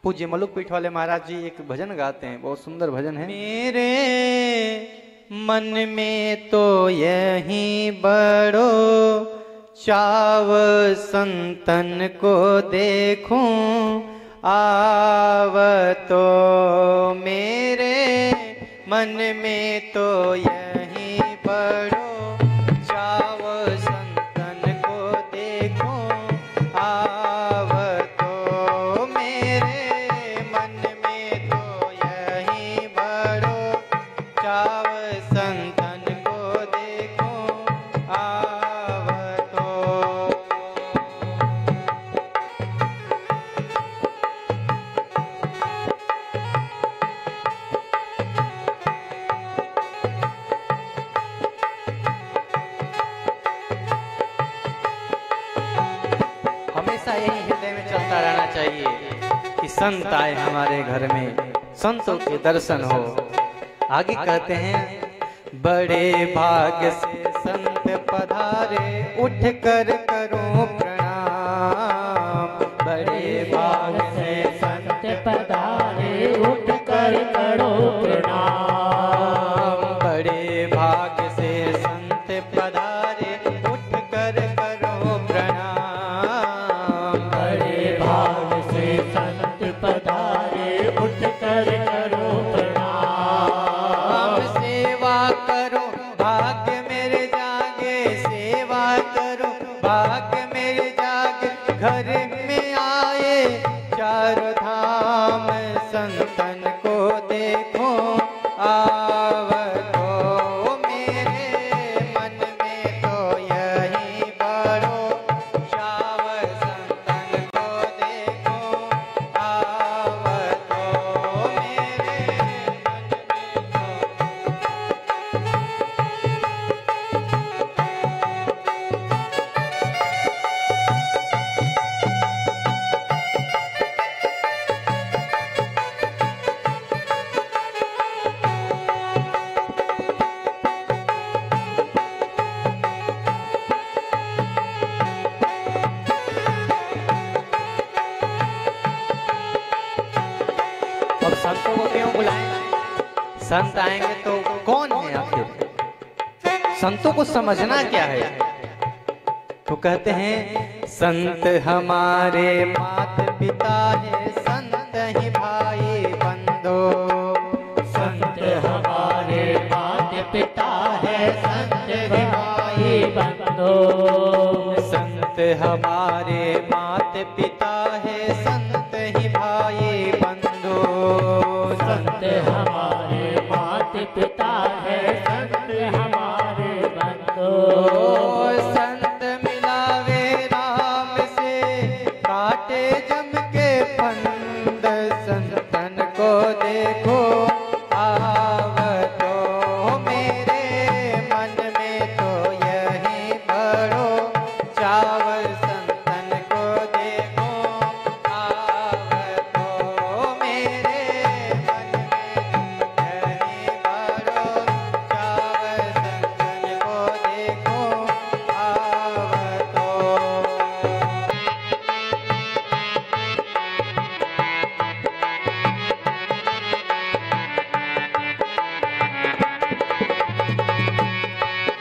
पूज्य मलुक पीठ वाले महाराज जी एक भजन गाते हैं, बहुत सुंदर भजन है। मेरे मन में तो यही बड़ो चाव संतन को देखूं आव तो, मेरे मन में तो यही बड़ो चाव संतन को देखूं आव तो, मेरे मन में तो यही बड़ो चाव संतन को देखूं आव तो। हमेशा यही हृदय में चलता रहना चाहिए कि संत आए हमारे घर में, संतों के दर्शन हो। आगे कहते हैं, बड़े भाग से संत पधारे उठ कर करो प्रणाम, बड़े भाग से संत पधारे उठ कर करो प्रणाम, बड़े भाग से संत पधारे उठ कर करो प्रणाम, बड़े भाग से संत पधारे उठ कर करो प्रणाम, सेवा करो भाग्य मेरे जागे, सेवा करो भाग्य मेरे जागे, घर में आए चारों धाम संतन को देखो आव तो, मेरे मन में तो यही बड़ो चाव संतन को देखो आव तो, मेरे अब संतों को क्यों बुलाएं? संत आएंगे तो कौन है आखिर? संतों को समझना क्या है? तो कहते हैं, संत हमारे मात पिता है, संत ही भाई बंधो, संत हमारे माता पिता है, संत ही भाई बंधो, संत हमारे मात पिता है, संत ही भाई बंधो, संत हमारे माता पिता है, संत हमारे बंधो, संत मिलावे राम से काटे जम के फंद, संतन को देखो आव तो, मेरे मन में तो यही बड़ो चावल संतन को देखो आव तो, मेरे मन में तो यही बड़ो चावल संतन को देखो आव तो।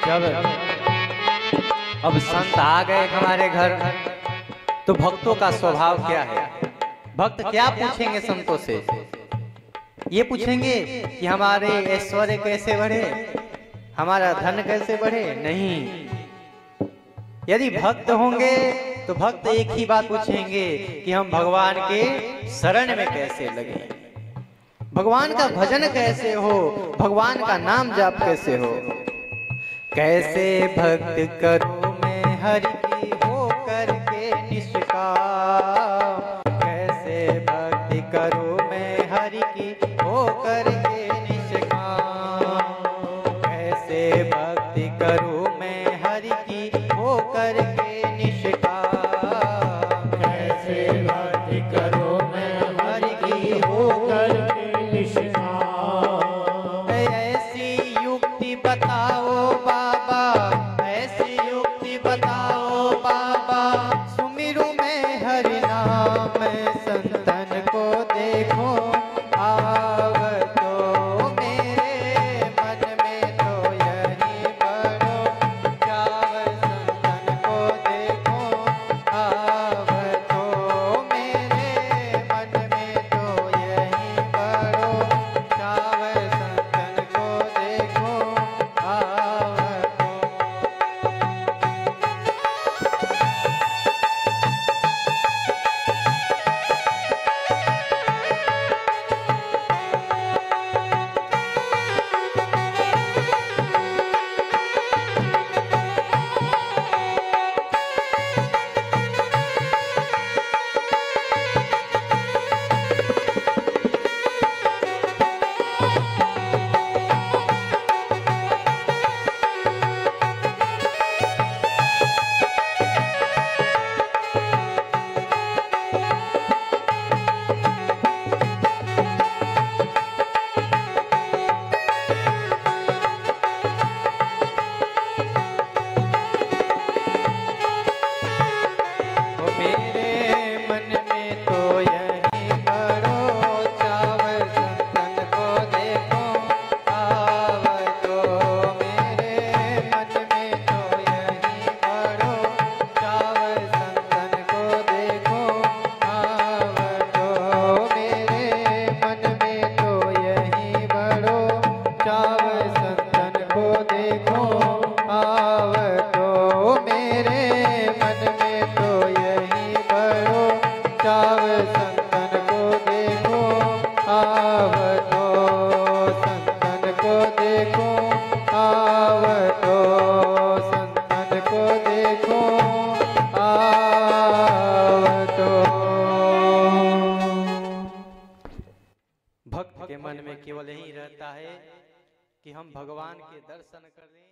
जब अब संत आ गए हमारे घर, तो भक्तों का स्वभाव क्या है? भक्त क्या पूछेंगे संतों से? ये पूछेंगे कि हमारे ऐश्वर्य कैसे बढ़े, हमारा धन कैसे बढ़े? नहीं। यदि भक्त होंगे तो भक्त एक ही बात पूछेंगे कि हम भगवान के शरण में कैसे लगे, भगवान का भजन कैसे हो, भगवान का नाम जाप कैसे हो। कैसे भक्त करूं मैं हरि की हो करके निष्काम, कैसे भक्ति करूं मैं हरि की हो करके निष्काम, कैसे भक्ति करूं मैं हरि की हो करके निष्काम, कैसे भक्ति करो मैं हरि की हो करके निष्काम, ऐसी युक्ति बताओ बाबा, ऐसी युक्ति बताओ बाबा, सुमिरू में हरि नाम संतन को दे संतन को देखो आवतो, संतन को देखो आवतो, संतन को देखो आवतो। भक्त के मन में केवल यही रहता है कि हम भगवान के दर्शन करें।